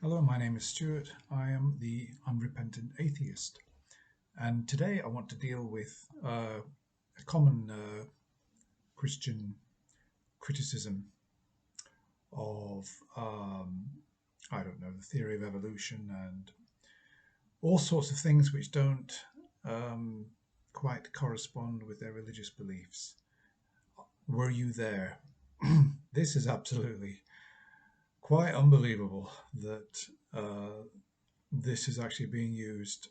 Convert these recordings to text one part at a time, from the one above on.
Hello, my name is Stuart. I am the unrepentant atheist. And today I want to deal with a common Christian criticism of, I don't know, the theory of evolution and all sorts of things which don't um, quite correspond with their religious beliefs. Were you there? This is absolutely quite unbelievable that this is actually being used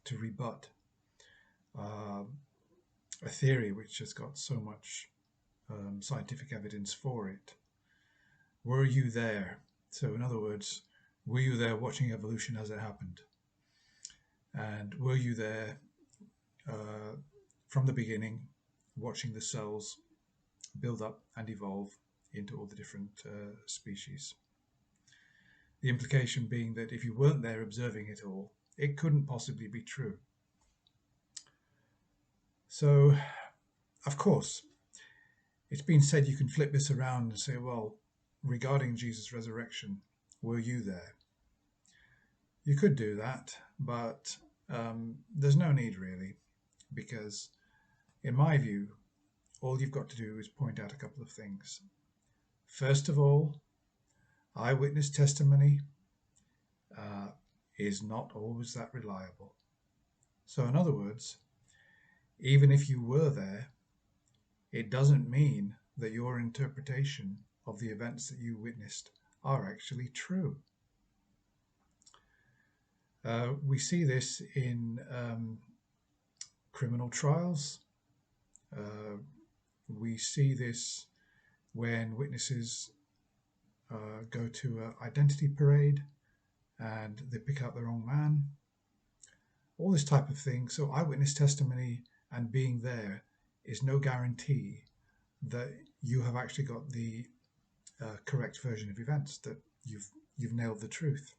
to rebut uh, a theory which has got so much scientific evidence for it. Were you there? So, in other words, were you there watching evolution as it happened? And were you there uh, from the beginning, watching the cells build up and evolve into all the different species? The implication being that if you weren't there observing it all, it couldn't possibly be true. So, of course, it's been said you can flip this around and say, well, regarding Jesus' resurrection, were you there? You could do that, but there's no need really, because in my view, all you've got to do is point out a couple of things. First of all, eyewitness testimony is not always that reliable. So, in other words, even if you were there, it doesn't mean that your interpretation of the events that you witnessed are actually true. We see this in criminal trials. We see this when witnesses go to an identity parade and they pick out the wrong man. All this type of thing. So eyewitness testimony and being there is no guarantee that you have actually got the correct version of events, that you've nailed the truth.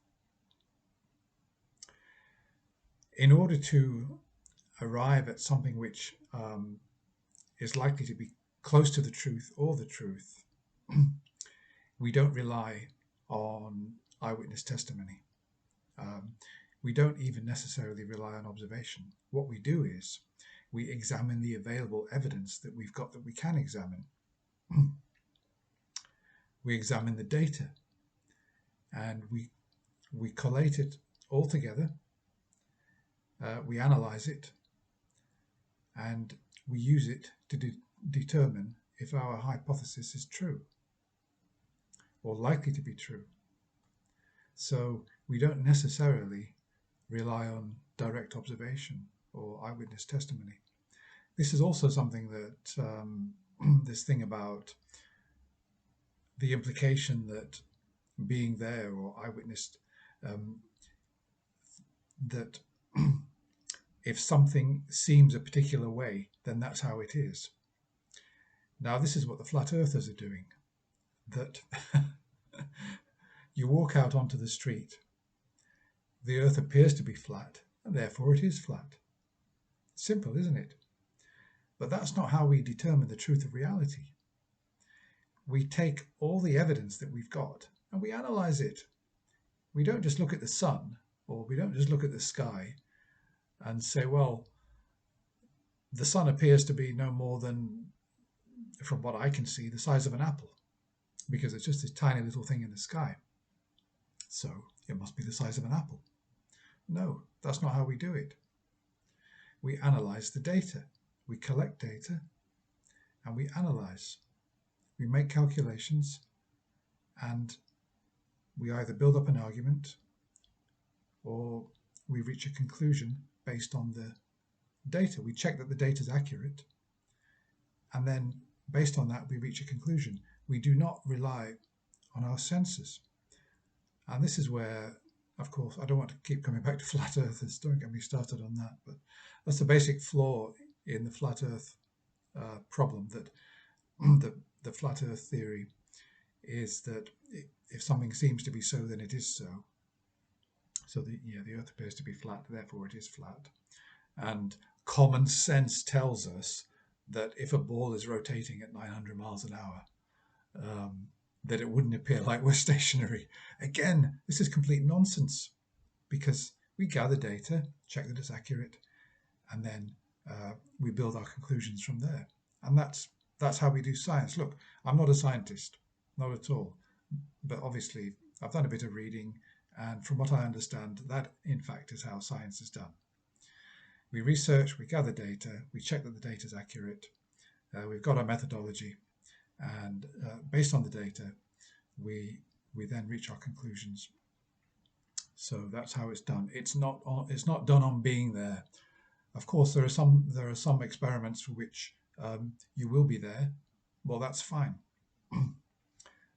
In order to arrive at something which is likely to be close to the truth or the truth, we don't rely on eyewitness testimony. We don't even necessarily rely on observation. What we do is we examine the available evidence that we've got that we can examine. We examine the data and we collate it all together. We analyze it and we use it to determine if our hypothesis is true or likely to be true. So we don't necessarily rely on direct observation or eyewitness testimony. This is also something that this thing about the implication that being there or eyewitness, that if something seems a particular way, then that's how it is. Now, this is what the flat earthers are doing, that you walk out onto the street, the earth appears to be flat, and therefore it is flat. Simple, isn't it? But that's not how we determine the truth of reality. We take all the evidence that we've got and we analyze it. We don't just look at the sun or we don't just look at the sky and say, well, the sun appears to be no more than, from what I can see, the size of an apple, because it's just this tiny little thing in the sky. So it must be the size of an apple. No, that's not how we do it. We analyze the data. We collect data and we analyze. We make calculations and we either build up an argument or we reach a conclusion based on the data. We check that the data is accurate, and then based on that we reach a conclusion. We do not rely on our senses. And this is where, of course, I don't want to keep coming back to flat earthers, don't get me started on that, but that's the basic flaw in the flat earth problem, that the flat earth theory is that if something seems to be so, then it is so. So the earth appears to be flat, therefore it is flat. And common sense tells us that if a ball is rotating at 900 miles an hour, that it wouldn't appear like we're stationary. Again, this is complete nonsense, because we gather data, check that it's accurate, and then we build our conclusions from there. And that's how we do science. Look, I'm not a scientist, not at all, but obviously I've done a bit of reading, and from what I understand, that in fact is how science is done. We research, we gather data, we check that the data is accurate, we've got our methodology, and based on the data, we then reach our conclusions. So that's how it's done. It's not done on being there. Of course, there are some experiments for which you will be there. Well, that's fine.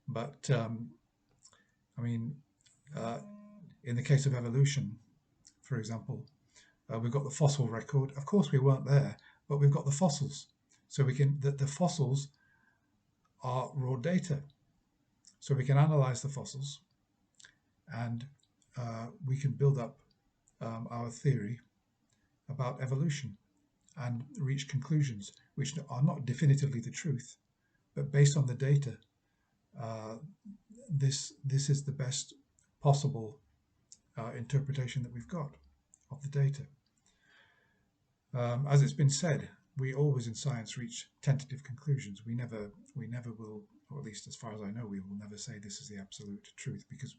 But I mean, in the case of evolution, for example, we've got the fossil record. Of course, we weren't there, but we've got the fossils. So we can the fossils are raw data. So we can analyze the fossils, and we can build up our theory about evolution and reach conclusions which are not definitively the truth, but based on the data, this is the best possible interpretation that we've got of the data. As it's been said, we always in science reach tentative conclusions. We never will, or at least as far as I know, we will never say this is the absolute truth, because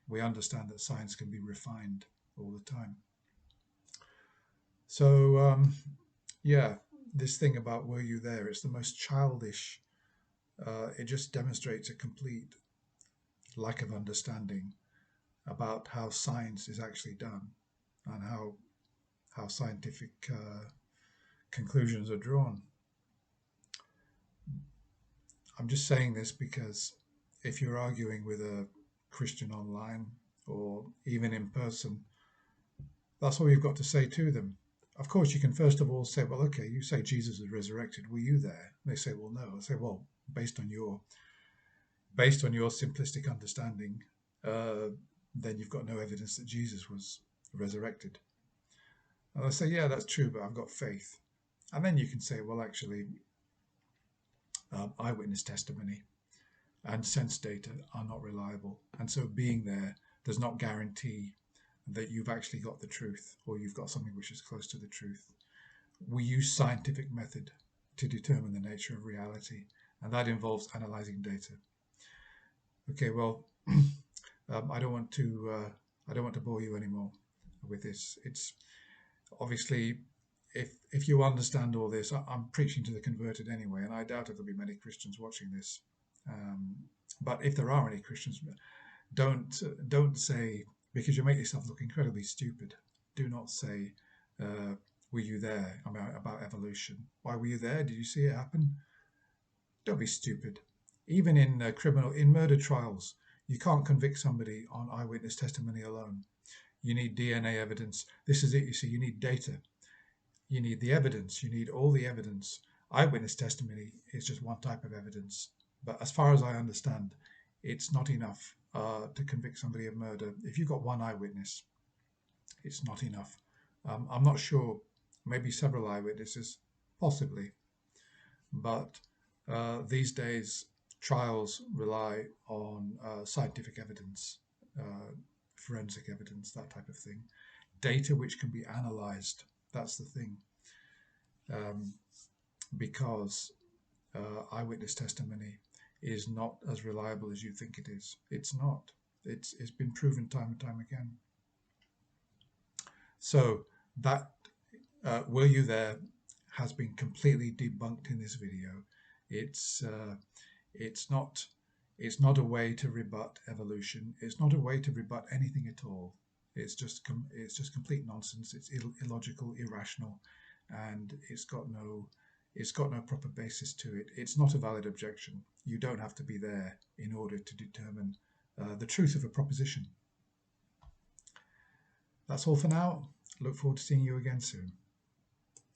we understand that science can be refined all the time. So yeah, this thing about were you there, it's the most childish. It just demonstrates a complete lack of understanding about how science is actually done and how scientific conclusions are drawn. I'm just saying this because if you're arguing with a Christian online or even in person, that's all you've got to say to them. Of course, you can first of all say, well, okay, you say Jesus is resurrected. Were you there? And they say, well, no. I say, well, based on your simplistic understanding, then you've got no evidence that Jesus was resurrected. And I say, yeah, that's true, but I've got faith. And then you can say, well, actually, eyewitness testimony and sense data are not reliable. And so being there does not guarantee that you've actually got the truth, or you've got something which is close to the truth. We use scientific method to determine the nature of reality, and that involves analyzing data. Okay, well, I don't want to bore you anymore with this. It's obviously, if you understand all this, I'm preaching to the converted anyway, and I doubt if there'll be many Christians watching this. But if there are any Christians, don't say, because you make yourself look incredibly stupid. Do not say, were you there, about evolution? Why were you there? Did you see it happen? Don't be stupid. Even in murder trials, you can't convict somebody on eyewitness testimony alone. You need DNA evidence. This is it, you see, you need data. You need the evidence. You need all the evidence. Eyewitness testimony is just one type of evidence. But as far as I understand, it's not enough to convict somebody of murder. If you've got one eyewitness, it's not enough. I'm not sure, maybe several eyewitnesses, possibly. But these days, trials rely on scientific evidence, forensic evidence, that type of thing. Data which can be analyzed, that's the thing. Because eyewitness testimony is not as reliable as you think it is. It's not. It's been proven time and time again. So that were you there has been completely debunked in this video. It's not a way to rebut evolution. It's not a way to rebut anything at all. It's just complete nonsense. It's illogical, irrational, and it's got no proper basis to it. It's not a valid objection. You don't have to be there in order to determine the truth of a proposition. That's all for now. Look forward to seeing you again soon.